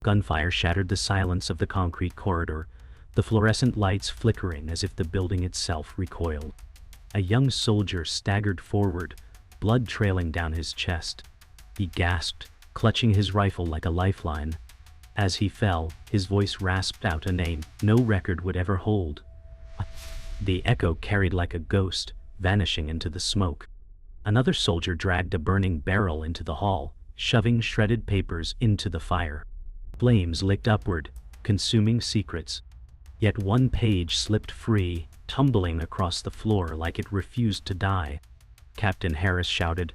Gunfire shattered the silence of the concrete corridor, the fluorescent lights flickering as if the building itself recoiled. A young soldier staggered forward, blood trailing down his chest. He gasped, clutching his rifle like a lifeline. As he fell, his voice rasped out a name no record would ever hold. The echo carried like a ghost, vanishing into the smoke. Another soldier dragged a burning barrel into the hall, shoving shredded papers into the fire. Flames licked upward, consuming secrets. Yet one page slipped free, tumbling across the floor like it refused to die. Captain Harris shouted,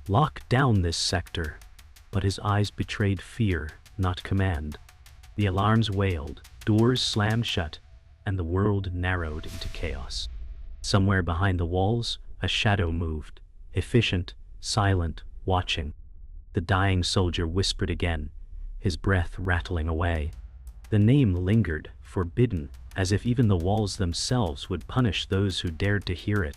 "Lock down this sector." But his eyes betrayed fear, not command. The alarms wailed, doors slammed shut, and the world narrowed into chaos. Somewhere behind the walls, a shadow moved, efficient, silent, watching. The dying soldier whispered again, his breath rattling away. The name lingered, forbidden, as if even the walls themselves would punish those who dared to hear it.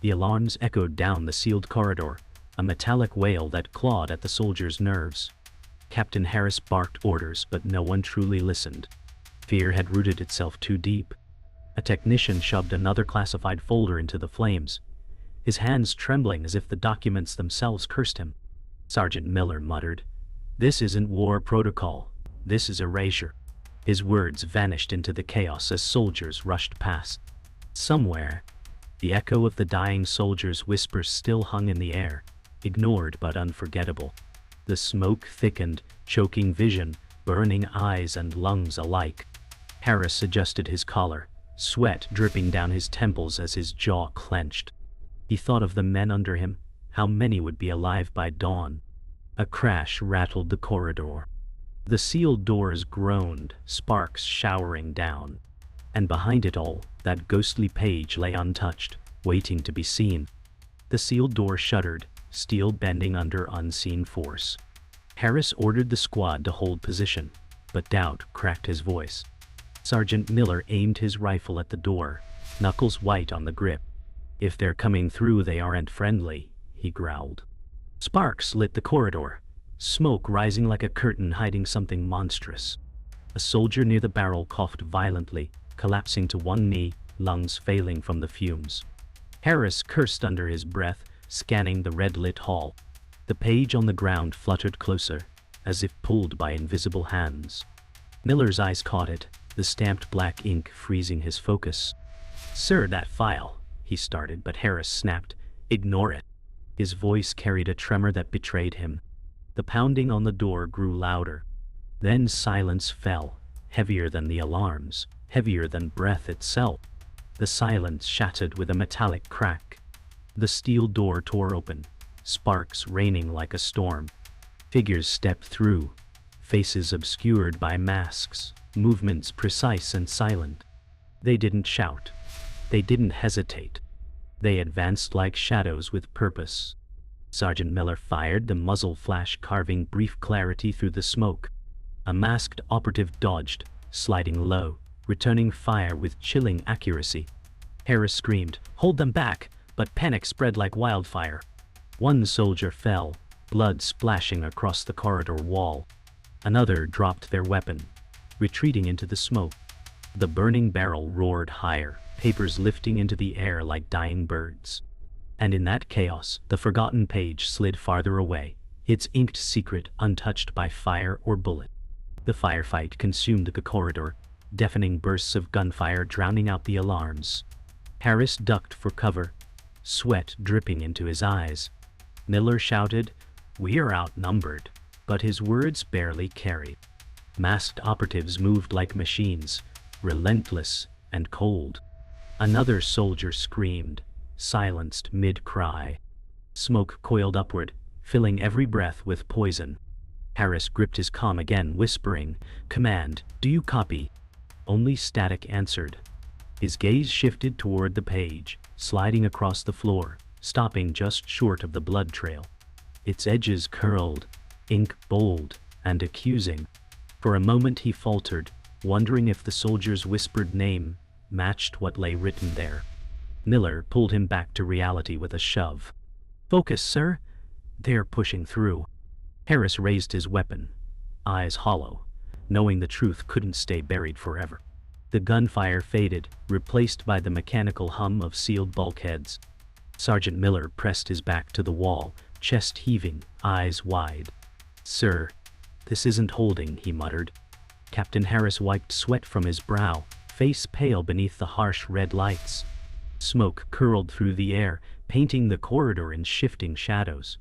The alarms echoed down the sealed corridor, a metallic wail that clawed at the soldiers' nerves. Captain Harris barked orders, but no one truly listened. Fear had rooted itself too deep. A technician shoved another classified folder into the flames, his hands trembling as if the documents themselves cursed him. Sergeant Miller muttered, "This isn't war protocol. This is erasure." His words vanished into the chaos as soldiers rushed past. Somewhere, the echo of the dying soldier's whispers still hung in the air, ignored but unforgettable. The smoke thickened, choking vision, burning eyes and lungs alike. Harris adjusted his collar, sweat dripping down his temples as his jaw clenched. He thought of the men under him, how many would be alive by dawn. A crash rattled the corridor. The sealed doors groaned, sparks showering down. And behind it all, that ghostly page lay untouched, waiting to be seen. The sealed door shuddered, steel bending under unseen force. Harris ordered the squad to hold position, but doubt cracked his voice. Sergeant Miller aimed his rifle at the door, knuckles white on the grip. "If they're coming through, they aren't friendly," he growled. Sparks lit the corridor, smoke rising like a curtain hiding something monstrous. A soldier near the barrel coughed violently, collapsing to one knee, lungs failing from the fumes. Harris cursed under his breath, scanning the red-lit hall. The page on the ground fluttered closer, as if pulled by invisible hands. Miller's eyes caught it, the stamped black ink freezing his focus. "Sir, that file," he started, but Harris snapped, "Ignore it." His voice carried a tremor that betrayed him. The pounding on the door grew louder. Then silence fell, heavier than the alarms, heavier than breath itself. The silence shattered with a metallic crack. The steel door tore open, sparks raining like a storm. Figures stepped through, faces obscured by masks, movements precise and silent. They didn't shout. They didn't hesitate. They advanced like shadows with purpose. Sergeant Miller fired, the muzzle flash carving brief clarity through the smoke. A masked operative dodged, sliding low, returning fire with chilling accuracy. Harris screamed, "Hold them back!" but panic spread like wildfire. One soldier fell, blood splashing across the corridor wall. Another dropped their weapon, retreating into the smoke. The burning barrel roared higher, papers lifting into the air like dying birds. And in that chaos, the forgotten page slid farther away, its inked secret untouched by fire or bullet. The firefight consumed the corridor, deafening bursts of gunfire drowning out the alarms. Harris ducked for cover, sweat dripping into his eyes. Miller shouted, "We are outnumbered," but his words barely carried. Masked operatives moved like machines, relentless and cold. Another soldier screamed, silenced mid-cry. Smoke coiled upward, filling every breath with poison. Harris gripped his comm again, whispering, "Command, do you copy?" Only static answered. His gaze shifted toward the page, sliding across the floor, stopping just short of the blood trail. Its edges curled, ink bold and accusing. For a moment he faltered, wondering if the soldier's whispered name matched what lay written there. Miller pulled him back to reality with a shove. "Focus, sir. They're pushing through." Harris raised his weapon, eyes hollow. knowing the truth couldn't stay buried forever. The gunfire faded, replaced by the mechanical hum of sealed bulkheads. Sergeant Miller pressed his back to the wall, chest heaving, eyes wide. "Sir, this isn't holding," he muttered. Captain Harris wiped sweat from his brow, face pale beneath the harsh red lights. Smoke curled through the air, painting the corridor in shifting shadows.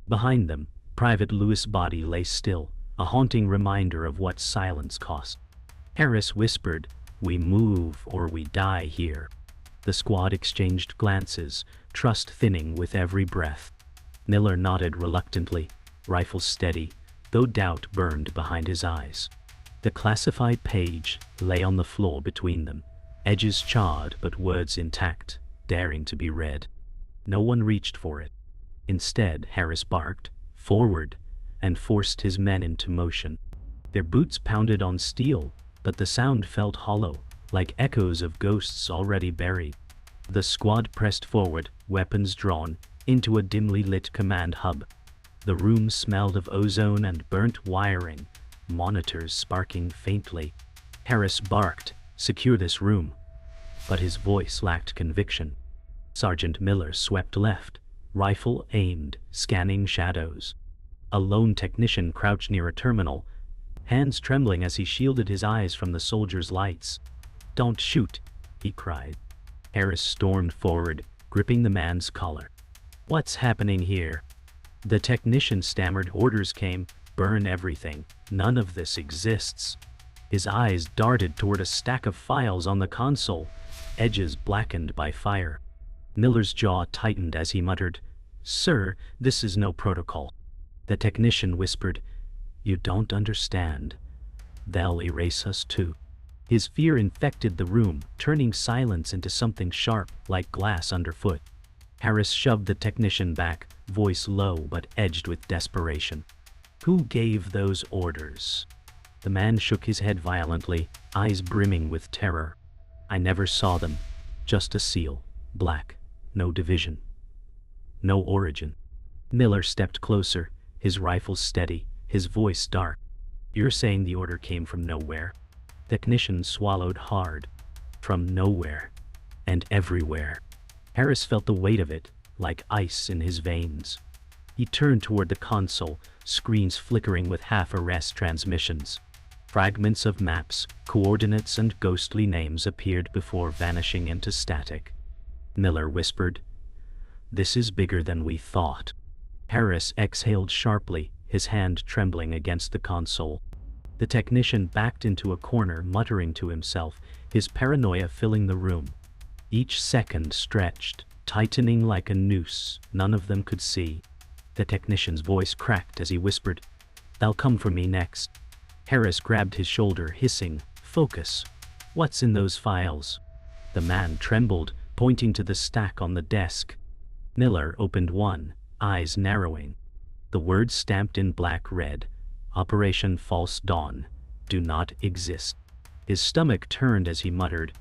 Behind them, Private Lewis' body lay still, a haunting reminder of what silence cost. Harris whispered, "We move or we die here." The squad exchanged glances, trust thinning with every breath. Miller nodded reluctantly, rifle steady, though doubt burned behind his eyes. The classified page lay on the floor between them, edges charred but words intact, daring to be read. No one reached for it. Instead, Harris barked, "Forward," and forced his men into motion. Their boots pounded on steel, but the sound felt hollow, like echoes of ghosts already buried. The squad pressed forward, weapons drawn, into a dimly lit command hub. The room smelled of ozone and burnt wiring, monitors sparking faintly. Harris barked, "Secure this room." But his voice lacked conviction. Sergeant Miller swept left, rifle aimed, scanning shadows. A lone technician crouched near a terminal, hands trembling as he shielded his eyes from the soldiers' lights. "Don't shoot," he cried. Harris stormed forward, gripping the man's collar. "What's happening here?" The technician stammered. "Orders came, burn everything. None of this exists." His eyes darted toward a stack of files on the console, edges blackened by fire. Miller's jaw tightened as he muttered, "Sir, this is no protocol." The technician whispered, "You don't understand. They'll erase us too." His fear infected the room, turning silence into something sharp, like glass underfoot. Harris shoved the technician back, voice low but edged with desperation. "Who gave those orders?" The man shook his head violently, eyes brimming with terror. "I never saw them. Just a seal, black, no division, no origin." Miller stepped closer, his rifle steady, his voice dark. "You're saying the order came from nowhere?" Technician swallowed hard. "From nowhere. And everywhere." Harris felt the weight of it, like ice in his veins. He turned toward the console, screens flickering with half-arrest transmissions. Fragments of maps, coordinates and ghostly names appeared before vanishing into static. Miller whispered, "This is bigger than we thought." Harris exhaled sharply, his hand trembling against the console. The technician backed into a corner, muttering to himself, his paranoia filling the room. Each second stretched, tightening like a noose none of them could see. The technician's voice cracked as he whispered, "They'll come for me next." Harris grabbed his shoulder, hissing, "Focus. What's in those files?" The man trembled, pointing to the stack on the desk. Miller opened one, eyes narrowing. The words stamped in black read, "Operation False Dawn. Do not exist." His stomach turned as he muttered,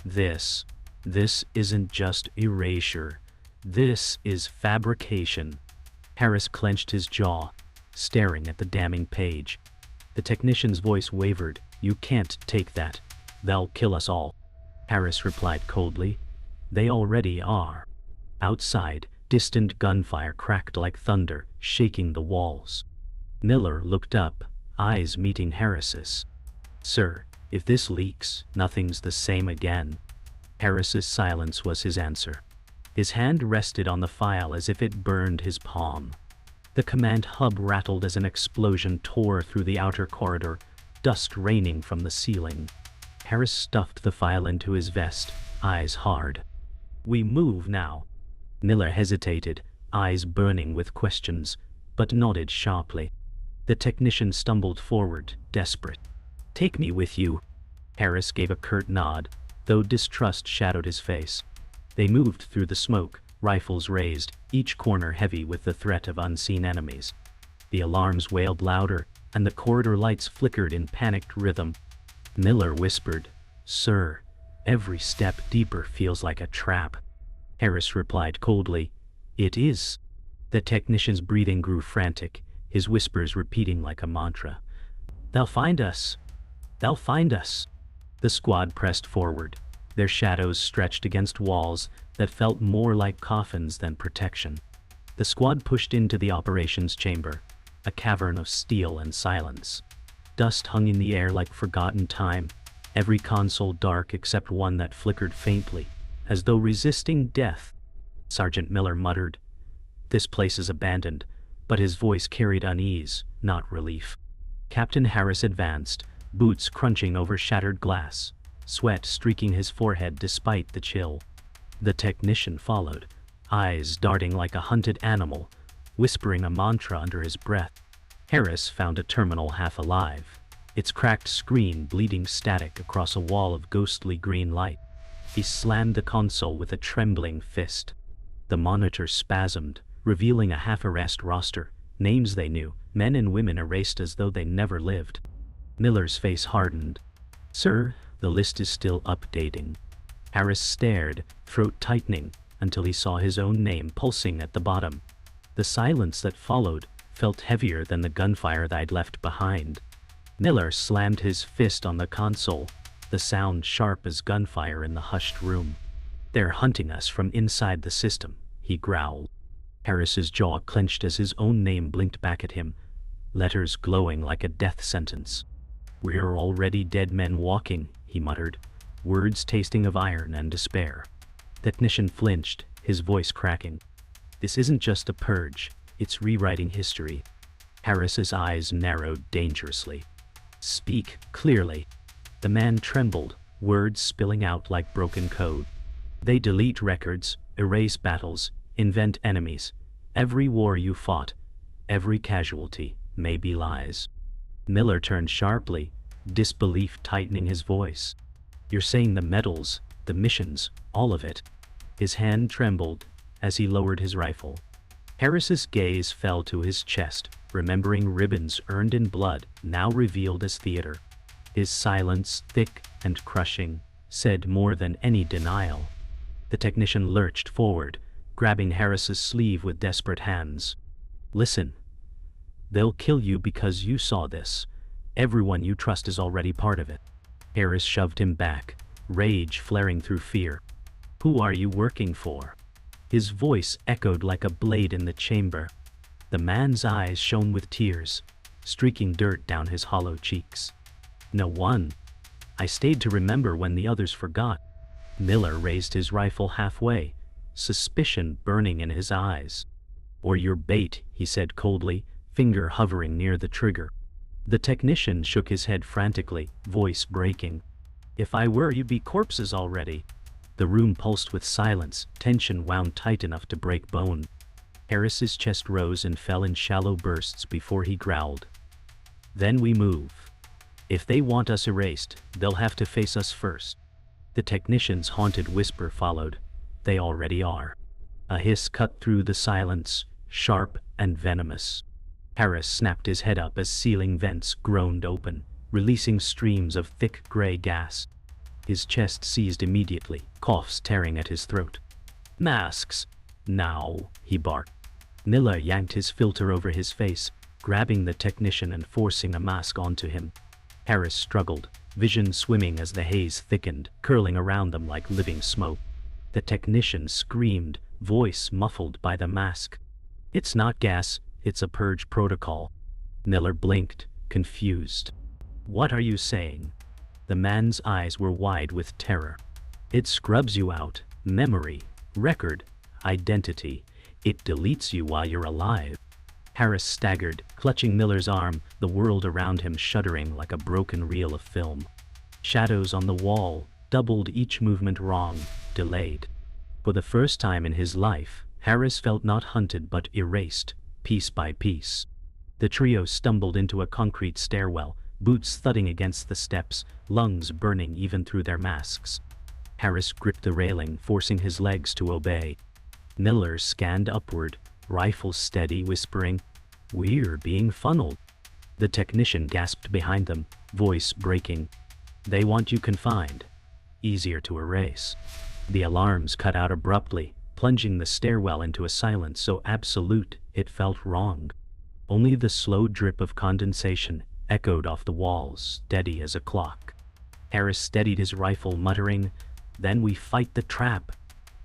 This isn't just erasure. This is fabrication." Harris clenched his jaw, staring at the damning page. The technician's voice wavered, "You can't take that. They'll kill us all." Harris replied coldly, "They already are." Outside, distant gunfire cracked like thunder, shaking the walls. Miller looked up, eyes meeting Harris's. "Sir, if this leaks, nothing's the same again." Harris's silence was his answer. His hand rested on the file as if it burned his palm. The command hub rattled as an explosion tore through the outer corridor, dust raining from the ceiling. Harris stuffed the file into his vest, eyes hard. "We move now." Miller hesitated, eyes burning with questions, but nodded sharply. The technician stumbled forward, desperate. "Take me with you." Harris gave a curt nod, though distrust shadowed his face. They moved through the smoke, rifles raised, each corner heavy with the threat of unseen enemies. The alarms wailed louder, and the corridor lights flickered in panicked rhythm. Miller whispered, "Sir, every step deeper feels like a trap." Harris replied coldly, "It is." The technician's breathing grew frantic, his whispers repeating like a mantra. They'll find us. They'll find us. The squad pressed forward, their shadows stretched against walls that felt more like coffins than protection. The squad pushed into the operations chamber, a cavern of steel and silence. Dust hung in the air like forgotten time, every console dark except one that flickered faintly, as though resisting death. Sergeant Miller muttered, "This place is abandoned," but his voice carried unease, not relief. Captain Harris advanced, boots crunching over shattered glass, sweat streaking his forehead despite the chill. The technician followed, eyes darting like a hunted animal, whispering a mantra under his breath. Harris found a terminal half alive, its cracked screen bleeding static across a wall of ghostly green light. He slammed the console with a trembling fist. The monitor spasmed, revealing a half-erased roster, names they knew, men and women erased as though they never lived. Miller's face hardened. "Sir, the list is still updating." Harris stared, throat tightening, until he saw his own name pulsing at the bottom. The silence that followed felt heavier than the gunfire they'd left behind. Miller slammed his fist on the console, the sound sharp as gunfire in the hushed room. "They're hunting us from inside the system," he growled. Harris's jaw clenched as his own name blinked back at him, letters glowing like a death sentence. "We're already dead men walking," he muttered, words tasting of iron and despair. The technician flinched, his voice cracking. "This isn't just a purge, it's rewriting history." Harris's eyes narrowed dangerously. "Speak clearly." The man trembled, words spilling out like broken code. "They delete records, erase battles, invent enemies. Every war you fought, every casualty, may be lies." Miller turned sharply, disbelief tightening his voice. "You're saying the medals, the missions, all of it?" His hand trembled as he lowered his rifle. Harris's gaze fell to his chest, remembering ribbons earned in blood, now revealed as theater. His silence, thick and crushing, said more than any denial. The technician lurched forward, grabbing Harris's sleeve with desperate hands. "Listen. They'll kill you because you saw this. Everyone you trust is already part of it." Harris shoved him back, rage flaring through fear. "Who are you working for?" His voice echoed like a blade in the chamber. The man's eyes shone with tears, streaking dirt down his hollow cheeks. "No one. I stayed to remember when the others forgot." Miller raised his rifle halfway, suspicion burning in his eyes. "Or your bait," he said coldly, finger hovering near the trigger. The technician shook his head frantically, voice breaking. "If I were, you'd be corpses already." The room pulsed with silence, tension wound tight enough to break bone. Harris's chest rose and fell in shallow bursts before he growled. "Then we move. If they want us erased, they'll have to face us first." The technician's haunted whisper followed. "They already are." A hiss cut through the silence, sharp and venomous. Harris snapped his head up as ceiling vents groaned open, releasing streams of thick gray gas. His chest seized immediately, coughs tearing at his throat. "Masks! Now!" he barked. Miller yanked his filter over his face, grabbing the technician and forcing a mask onto him. Harris struggled, vision swimming as the haze thickened, curling around them like living smoke. The technician screamed, voice muffled by the mask. "It's not gas, it's a purge protocol." Miller blinked, confused. "What are you saying?" The man's eyes were wide with terror. "It scrubs you out, memory, record, identity. It deletes you while you're alive." Harris staggered, clutching Miller's arm, the world around him shuddering like a broken reel of film. Shadows on the wall, doubled each movement wrong, delayed. For the first time in his life, Harris felt not hunted but erased, piece by piece. The trio stumbled into a concrete stairwell, boots thudding against the steps, lungs burning even through their masks. Harris gripped the railing, forcing his legs to obey. Miller scanned upward, rifle steady, whispering, "We're being funneled." The technician gasped behind them, voice breaking. "They want you confined. Easier to erase." The alarms cut out abruptly, plunging the stairwell into a silence so absolute it felt wrong. Only the slow drip of condensation, echoed off the walls, steady as a clock. Harris steadied his rifle, muttering, "Then we fight the trap."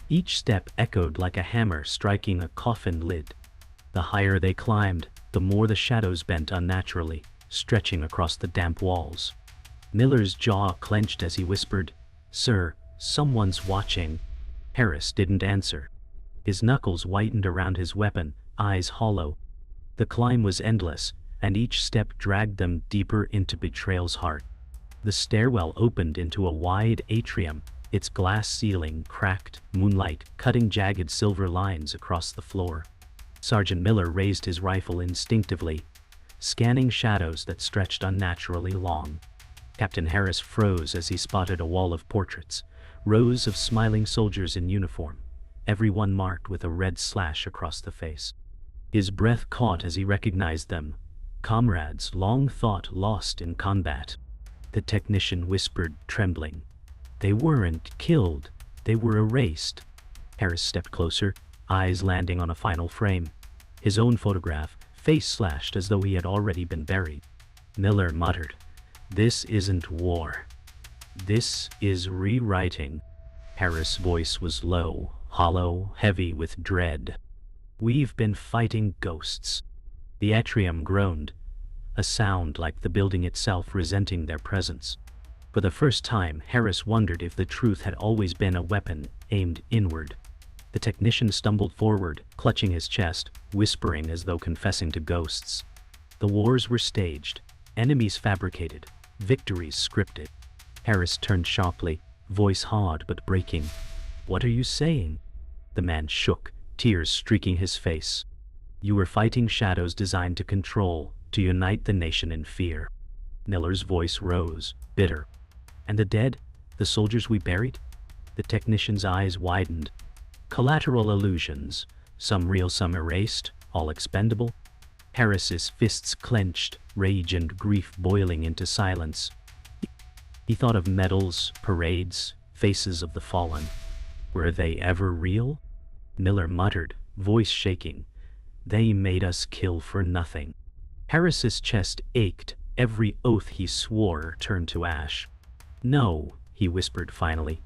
Each step echoed like a hammer striking a coffin lid. The higher they climbed, the more the shadows bent unnaturally, stretching across the damp walls. Miller's jaw clenched as he whispered, "Sir, someone's watching." Harris didn't answer. His knuckles whitened around his weapon, eyes hollow. The climb was endless, and each step dragged them deeper into Betrayal's heart. The stairwell opened into a wide atrium, its glass ceiling cracked, moonlight cutting jagged silver lines across the floor. Sergeant Miller raised his rifle instinctively, scanning shadows that stretched unnaturally long. Captain Harris froze as he spotted a wall of portraits, rows of smiling soldiers in uniform, everyone marked with a red slash across the face. His breath caught as he recognized them, comrades long thought lost in combat. The technician whispered, trembling, "They weren't killed, they were erased." Harris stepped closer, eyes landing on a final frame. His own photograph, face slashed as though he had already been buried. Miller muttered, "This isn't war. This is rewriting." Harris' voice was low, hollow, heavy with dread. "We've been fighting ghosts." The atrium groaned, a sound like the building itself resenting their presence. For the first time, Harris wondered if the truth had always been a weapon aimed inward. The technician stumbled forward, clutching his chest, whispering as though confessing to ghosts. The wars were staged, enemies fabricated, victories scripted. Harris turned sharply, voice hard but breaking. "What are you saying?" The man shook, tears streaking his face. "You were fighting shadows designed to control, to unite the nation in fear." Miller's voice rose, bitter. "And the dead? The soldiers we buried?" The technician's eyes widened. "Collateral illusions, some real, some erased, all expendable." Harris's fists clenched, rage and grief boiling into silence. He thought of medals, parades, faces of the fallen. Were they ever real? Miller muttered, voice shaking, "They made us kill for nothing." Harris's chest ached, every oath he swore turned to ash. "No," he whispered finally.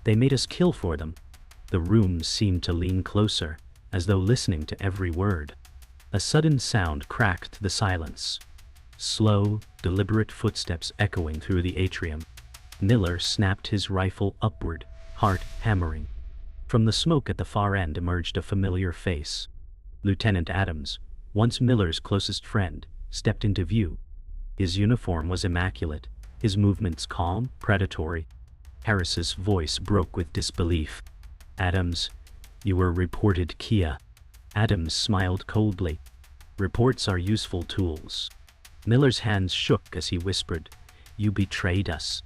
"They made us kill for them." The room seemed to lean closer, as though listening to every word. A sudden sound cracked the silence. Slow, deliberate footsteps echoing through the atrium. Miller snapped his rifle upward, heart hammering. From the smoke at the far end emerged a familiar face. Lieutenant Adams, once Miller's closest friend, stepped into view. His uniform was immaculate, his movements calm, predatory. Harris's voice broke with disbelief. "Adams, you were reported Kia." Adams smiled coldly. "Reports are useful tools." Miller's hands shook as he whispered, "You betrayed us."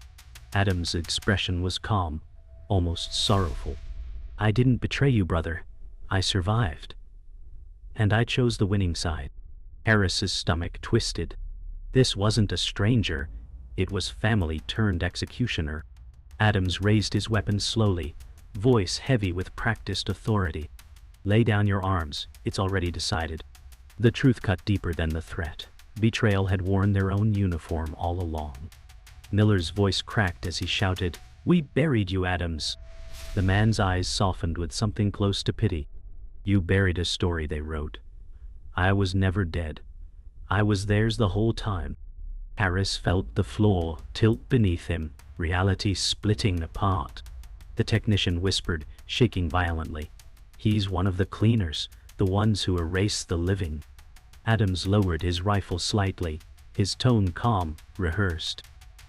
Adams' expression was calm, almost sorrowful. "I didn't betray you, brother. I survived. And I chose the winning side." Harris's stomach twisted. This wasn't a stranger, it was family turned executioner. Adams raised his weapon slowly, voice heavy with practiced authority. "Lay down your arms, it's already decided." The truth cut deeper than the threat. Betrayal had worn their own uniform all along. Miller's voice cracked as he shouted, "We buried you, Adams." The man's eyes softened with something close to pity. "You buried a story they wrote. I was never dead. I was theirs the whole time." Harris felt the floor tilt beneath him, reality splitting apart. The technician whispered, shaking violently, "He's one of the cleaners, the ones who erase the living." Adams lowered his rifle slightly, his tone calm, rehearsed.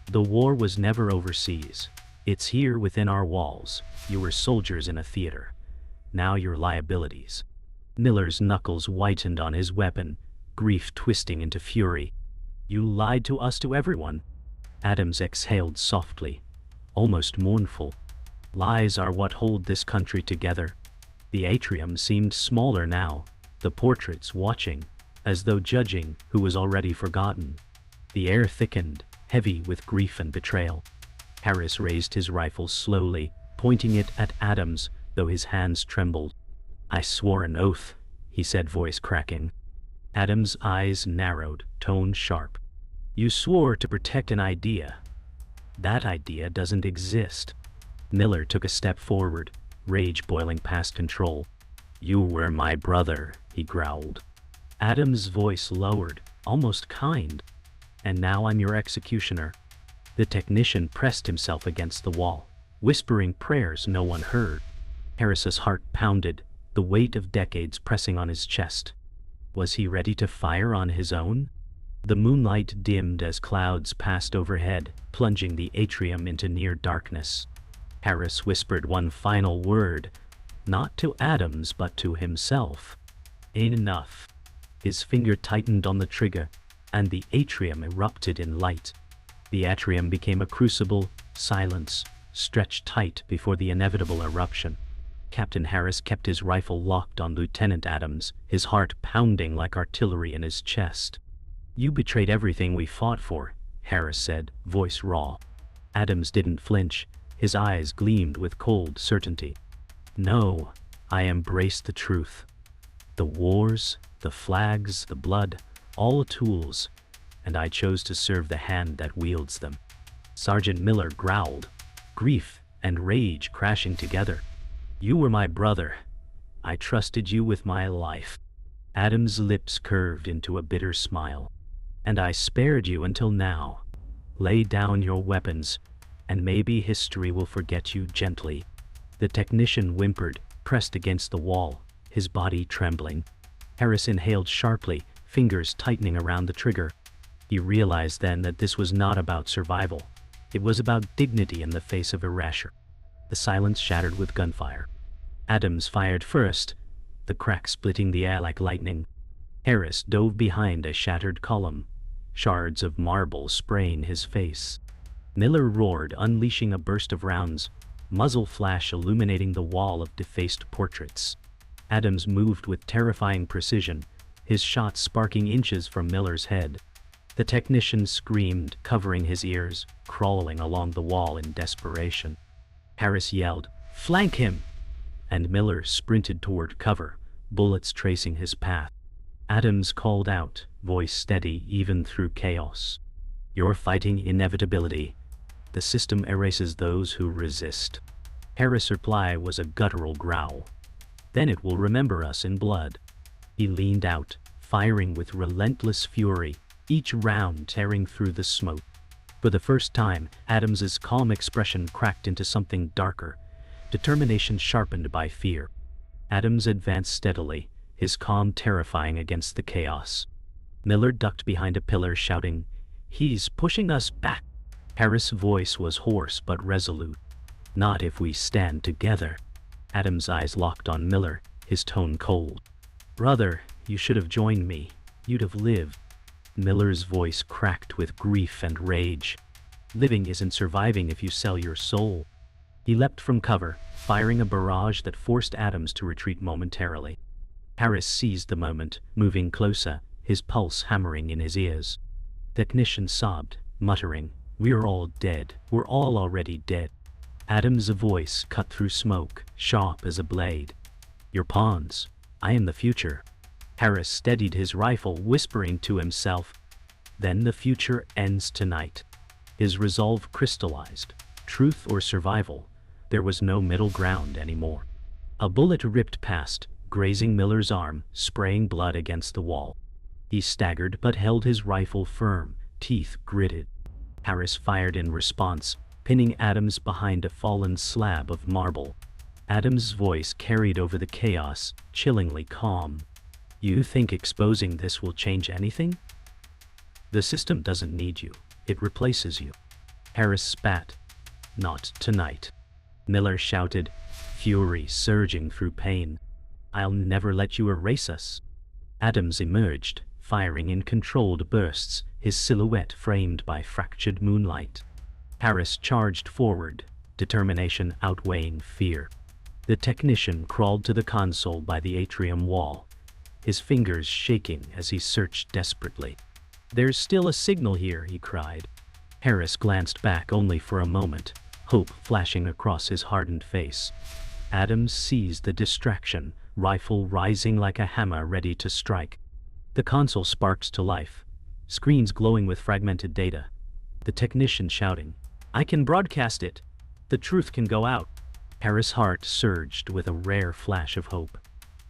"The war was never overseas. It's here within our walls. You were soldiers in a theater. Now you're liabilities." Miller's knuckles whitened on his weapon, grief twisting into fury. "You lied to us, to everyone." Adams exhaled softly, almost mournful. "Lies are what hold this country together." The atrium seemed smaller now, the portraits watching, as though judging who was already forgotten. The air thickened, heavy with grief and betrayal. Harris raised his rifle slowly, pointing it at Adams, though his hands trembled. "I swore an oath," he said, voice cracking. Adams' eyes narrowed, tone sharp. You swore to protect an idea. That idea doesn't exist. Miller took a step forward, rage boiling past control. You were my brother, he growled. Adams' voice lowered, almost kind. And now I'm your executioner. The technician pressed himself against the wall, whispering prayers no one heard. Harris's heart pounded, the weight of decades pressing on his chest. Was he ready to fire on his own? The moonlight dimmed as clouds passed overhead, plunging the atrium into near darkness. Harris whispered one final word, not to Adams but to himself. Enough. His finger tightened on the trigger, and the atrium erupted in light. The atrium became a crucible, silence, stretched tight before the inevitable eruption. Captain Harris kept his rifle locked on Lieutenant Adams, his heart pounding like artillery in his chest. You betrayed everything we fought for, Harris said, voice raw. Adams didn't flinch, his eyes gleamed with cold certainty. No, I embraced the truth. The wars, the flags, the blood, all tools, and I chose to serve the hand that wields them. Sergeant Miller growled, grief and rage crashing together. You were my brother. I trusted you with my life. Adam's lips curved into a bitter smile. And I spared you until now. Lay down your weapons, and maybe history will forget you gently. The technician whimpered, pressed against the wall, his body trembling. Harris inhaled sharply, fingers tightening around the trigger. He realized then that this was not about survival. It was about dignity in the face of erasure. The silence shattered with gunfire. Adams fired first, the crack splitting the air like lightning. Harris dove behind a shattered column, shards of marble spraying his face. Miller roared, unleashing a burst of rounds, muzzle flash illuminating the wall of defaced portraits. Adams moved with terrifying precision, his shot sparking inches from Miller's head. The technician screamed, covering his ears, crawling along the wall in desperation. Harris yelled, "Flank him!" And Miller sprinted toward cover, bullets tracing his path. Adams called out, voice steady even through chaos. You're fighting inevitability. The system erases those who resist. Harris' reply was a guttural growl. Then it will remember us in blood. He leaned out, firing with relentless fury, each round tearing through the smoke. For the first time, Adams's calm expression cracked into something darker, determination sharpened by fear. Adams advanced steadily, his calm terrifying against the chaos. Miller ducked behind a pillar, shouting, "He's pushing us back." Harris' voice was hoarse but resolute. "Not if we stand together." Adams' eyes locked on Miller, his tone cold. "Brother, you should have joined me. You'd have lived." Miller's voice cracked with grief and rage. "Living isn't surviving if you sell your soul." He leapt from cover, firing a barrage that forced Adams to retreat momentarily. Harris seized the moment, moving closer, his pulse hammering in his ears. The technician sobbed, muttering, "We're all dead. We're all already dead." Adams' voice cut through smoke, sharp as a blade. "You're pawns. I am the future." Harris steadied his rifle, whispering to himself, "Then the future ends tonight." His resolve crystallized. Truth or survival. There was no middle ground anymore. A bullet ripped past, grazing Miller's arm, spraying blood against the wall. He staggered but held his rifle firm, teeth gritted. Harris fired in response, pinning Adams behind a fallen slab of marble. Adams' voice carried over the chaos, chillingly calm. "You think exposing this will change anything? The system doesn't need you. It replaces you." Harris spat. "Not tonight." Miller shouted, fury surging through pain. "I'll never let you erase us." Adams emerged, firing in controlled bursts, his silhouette framed by fractured moonlight. Harris charged forward, determination outweighing fear. The technician crawled to the console by the atrium wall, his fingers shaking as he searched desperately. "There's still a signal here," he cried. Harris glanced back only for a moment, hope flashing across his hardened face. Adams seized the distraction, rifle rising like a hammer ready to strike. The console sparked to life, screens glowing with fragmented data. The technician shouting, "I can broadcast it! The truth can go out!" Harris' heart surged with a rare flash of hope.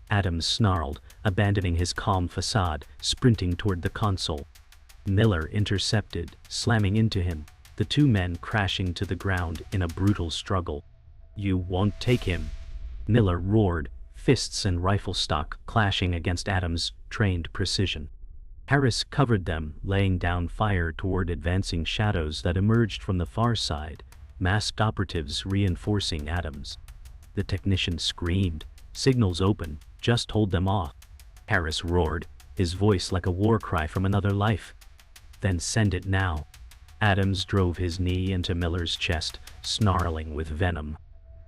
Adams snarled, abandoning his calm facade, sprinting toward the console. Miller intercepted, slamming into him, the two men crashing to the ground in a brutal struggle. "You won't take him!" Miller roared, fists and rifle stock clashing against Adams' trained precision. Harris covered them, laying down fire toward advancing shadows that emerged from the far side, masked operatives reinforcing Adams. The technician screamed, "Signals open, just hold them off." Harris roared, his voice like a war cry from another life. "Then send it now." Adams drove his knee into Miller's chest, snarling with venom.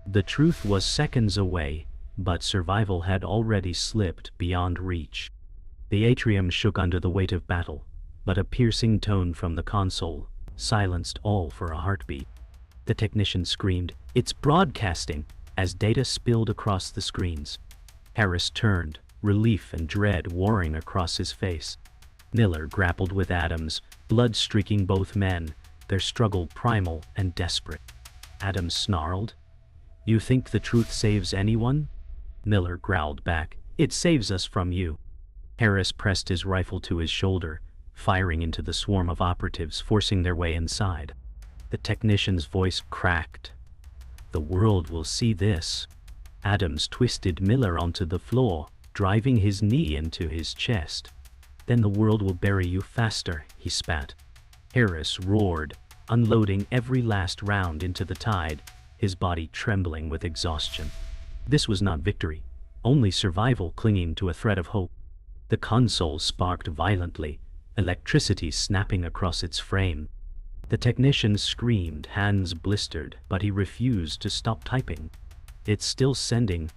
The truth was seconds away, but survival had already slipped beyond reach. The atrium shook under the weight of battle, but a piercing tone from the console silenced all for a heartbeat. The technician screamed, "It's broadcasting!" as data spilled across the screens. Harris turned, relief and dread warring across his face. Miller grappled with Adams, blood streaking both men, their struggle primal and desperate. Adams snarled, "You think the truth saves anyone?" Miller growled back, "It saves us from you." Harris pressed his rifle to his shoulder, firing into the swarm of operatives forcing their way inside. The technician's voice cracked. "The world will see this." Adams twisted Miller onto the floor, driving his knee into his chest. "Then the world will bury you faster," he spat. Harris roared, unloading every last round into the tide, his body trembling with exhaustion. This was not victory, only survival clinging to a thread of hope. The console sparked violently, electricity snapping across its frame. The technician screamed, hands blistered, but he refused to stop typing. "It's still sending."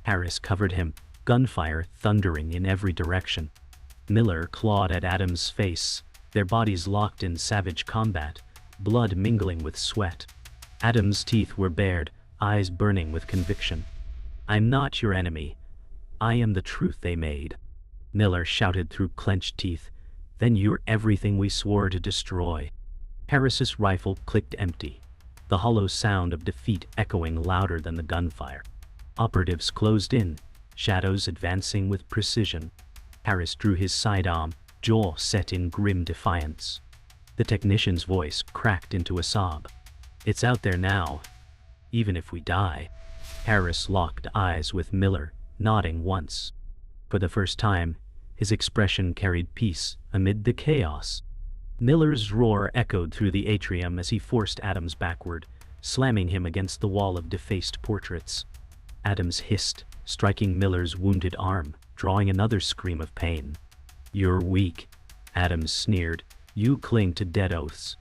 Harris covered him, gunfire thundering in every direction. Miller clawed at Adams' face, their bodies locked in savage combat, blood mingling with sweat. Adams' teeth were bared, eyes burning with conviction. "I'm not your enemy. I am the truth they made." Miller shouted through clenched teeth, "Then you're everything we swore to destroy." Harris's rifle clicked empty, the hollow sound of defeat echoing louder than the gunfire. Operatives closed in, shadows advancing with precision. Harris drew his sidearm, jaw set in grim defiance. The technician's voice cracked into a sob. "It's out there now, even if we die." Harris locked eyes with Miller, nodding once. For the first time, his expression carried peace amid the chaos. Miller's roar echoed through the atrium as he forced Adams backward, slamming him against the wall of defaced portraits. Adams hissed, striking Miller's wounded arm, drawing another scream of pain. "You're weak," Adams sneered. "You cling to dead oaths."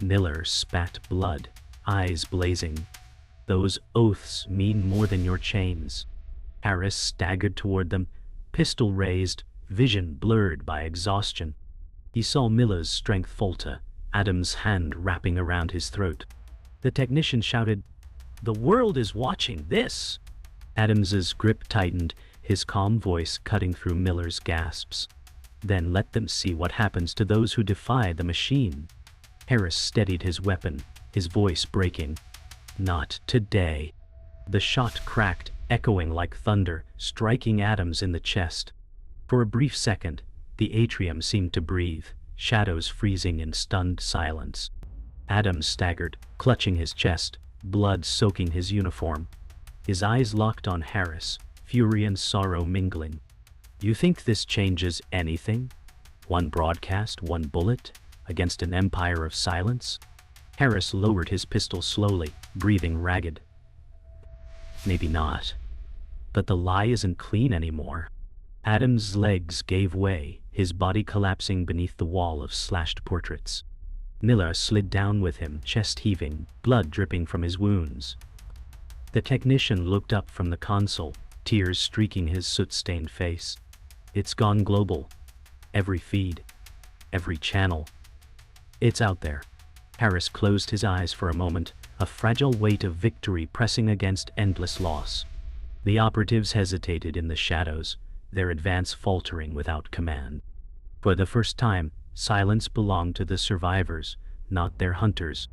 Miller spat blood, eyes blazing. "Those oaths mean more than your chains." Harris staggered toward them, pistol raised, vision blurred by exhaustion. He saw Miller's strength falter, Adams' hand wrapping around his throat. The technician shouted, "The world is watching this!" Adams's grip tightened, his calm voice cutting through Miller's gasps. "Then let them see what happens to those who defy the machine." Harris steadied his weapon, his voice breaking. "Not today." The shot cracked, echoing like thunder, striking Adams in the chest. For a brief second, the atrium seemed to breathe, shadows freezing in stunned silence. Adams staggered, clutching his chest, blood soaking his uniform. His eyes locked on Harris, fury and sorrow mingling. "You think this changes anything? One broadcast, one bullet, against an empire of silence?" Harris lowered his pistol slowly, breathing ragged. "Maybe not. But the lie isn't clean anymore." Adams' legs gave way, his body collapsing beneath the wall of slashed portraits. Miller slid down with him, chest heaving, blood dripping from his wounds. The technician looked up from the console, tears streaking his soot-stained face. "It's gone global. Every feed. Every channel. It's out there." Harris closed his eyes for a moment, a fragile weight of victory pressing against endless loss. The operatives hesitated in the shadows, their advance faltering without command. For the first time, Silence belonged to the survivors, not their hunters.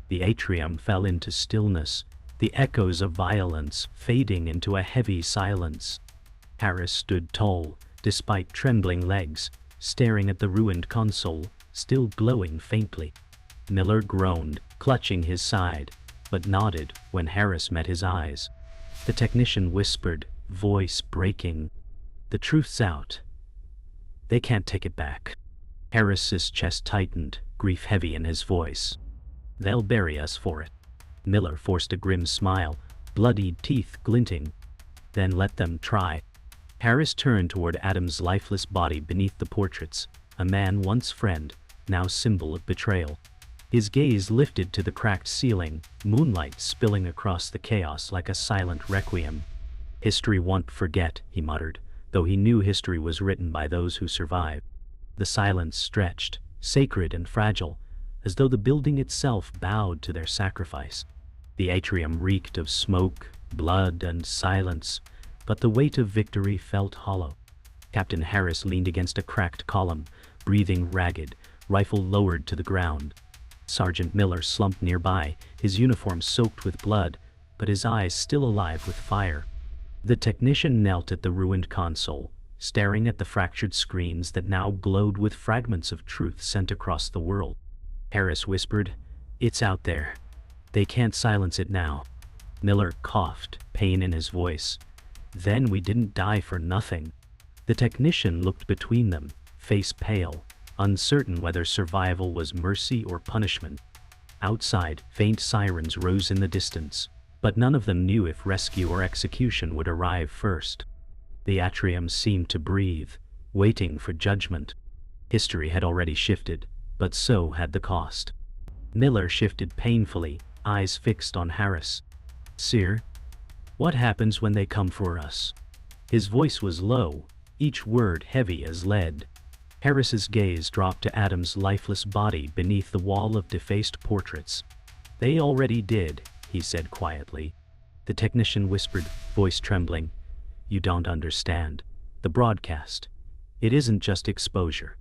The atrium fell into stillness, the echoes of violence fading into a heavy silence. Harris stood tall, despite trembling legs, staring at the ruined console, still glowing faintly. Miller groaned, clutching his side, but nodded when Harris met his eyes. The technician whispered, voice breaking, "The truth's out. They can't take it back." Harris's chest tightened, grief heavy in his voice. "They'll bury us for it." Miller forced a grim smile, bloodied teeth glinting. "Then let them try." Harris turned toward Adam's lifeless body beneath the portraits, a man once friend, now symbol of betrayal. His gaze lifted to the cracked ceiling, moonlight spilling across the chaos like a silent requiem. "History won't forget," he muttered, though he knew history was written by those who survived. The silence stretched, sacred and fragile, as though the building itself bowed to their sacrifice. The atrium reeked of smoke, blood, and silence, but the weight of victory felt hollow. Captain Harris leaned against a cracked column, breathing ragged, rifle lowered to the ground. Sergeant Miller slumped nearby, his uniform soaked with blood, but his eyes still alive with fire. The technician knelt at the ruined console, staring at the fractured screens that now glowed with fragments of truth sent across the world. Harris whispered, "It's out there. They can't silence it now." Miller coughed, pain in his voice. "Then we didn't die for nothing." The technician looked between them, face pale, uncertain whether survival was mercy or punishment. Outside, faint sirens rose in the distance, but none of them knew if rescue or execution would arrive first. The atrium seemed to breathe, waiting for judgment. History had already shifted, but so had the cost. Miller shifted painfully, eyes fixed on Harris. "Sir, what happens when they come for us?" His voice was low, each word heavy as lead. Harris's gaze dropped to Adam's lifeless body beneath the wall of defaced portraits. "They already did," he said quietly. The technician whispered, voice trembling, "You don't understand. The broadcast. It isn't just exposure.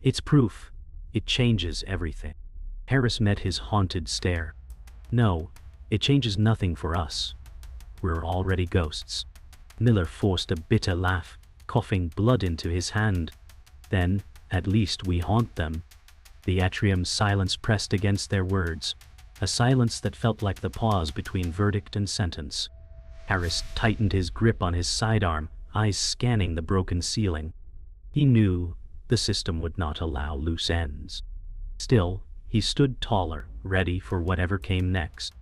It's proof. It changes everything." Harris met his haunted stare. "No, it changes nothing for us. We're already ghosts." Miller forced a bitter laugh, coughing blood into his hand. "Then, at least we haunt them." The atrium's silence pressed against their words, a silence that felt like the pause between verdict and sentence. Harris tightened his grip on his sidearm, eyes scanning the broken ceiling. He knew the system would not allow loose ends. Still, he stood taller, ready for whatever came next.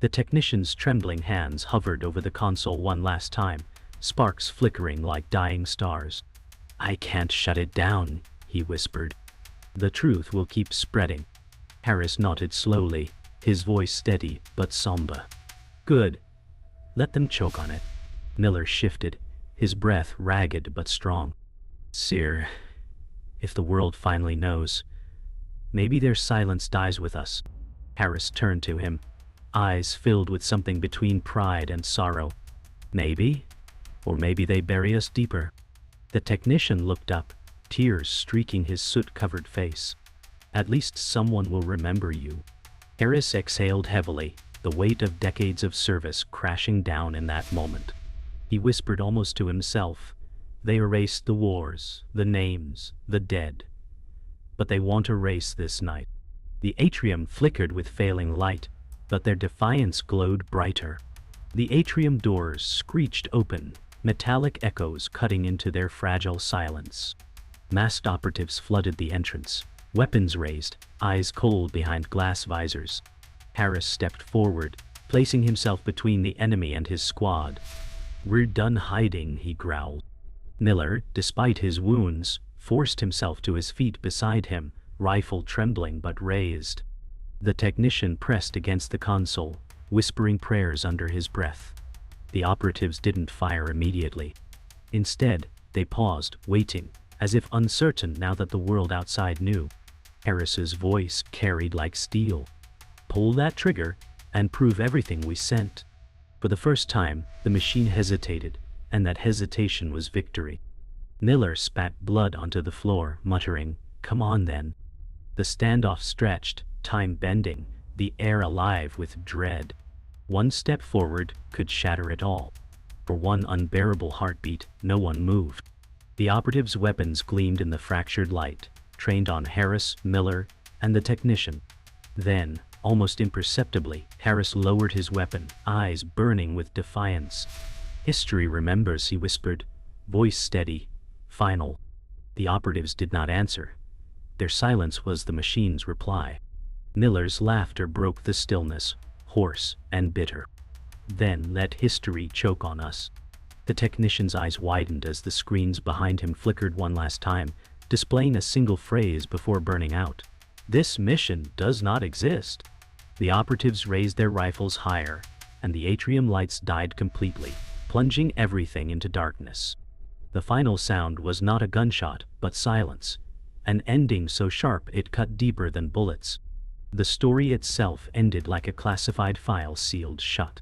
The technician's trembling hands hovered over the console one last time, sparks flickering like dying stars. "I can't shut it down," he whispered. "The truth will keep spreading." Harris nodded slowly, his voice steady but somber. "Good. Let them choke on it." Miller shifted, his breath ragged but strong. "Sir, if the world finally knows, maybe their silence dies with us." Harris turned to him, eyes filled with something between pride and sorrow. "Maybe, or maybe they bury us deeper." The technician looked up, tears streaking his soot-covered face. "At least someone will remember you." Harris exhaled heavily, the weight of decades of service crashing down in that moment. He whispered almost to himself, "They erased the wars, the names, the dead. But they won't erase this night." The atrium flickered with failing light, but their defiance glowed brighter. The atrium doors screeched open, metallic echoes cutting into their fragile silence. Masked operatives flooded the entrance, weapons raised, eyes cold behind glass visors. Harris stepped forward, placing himself between the enemy and his squad. "We're done hiding," he growled. Miller, despite his wounds, forced himself to his feet beside him, rifle trembling but raised. The technician pressed against the console, whispering prayers under his breath. The operatives didn't fire immediately. Instead, they paused, waiting, as if uncertain now that the world outside knew. Harris's voice carried like steel. "Pull that trigger, and prove everything we sent." For the first time, the machine hesitated, and that hesitation was victory. Miller spat blood onto the floor, muttering, "Come on then." The standoff stretched, time bending, the air alive with dread. One step forward could shatter it all. For one unbearable heartbeat, no one moved. The operative's weapons gleamed in the fractured light, trained on Harris, Miller, and the technician. Then, almost imperceptibly, Harris lowered his weapon, eyes burning with defiance. "History remembers," he whispered, voice steady, final. The operatives did not answer. Their silence was the machine's reply. Miller's laughter broke the stillness, hoarse and bitter. "Then let history choke on us." The technician's eyes widened as the screens behind him flickered one last time, displaying a single phrase before burning out. "This mission does not exist." The operatives raised their rifles higher, and the atrium lights died completely, plunging everything into darkness. The final sound was not a gunshot, but silence, an ending so sharp it cut deeper than bullets. The story itself ended like a classified file sealed shut.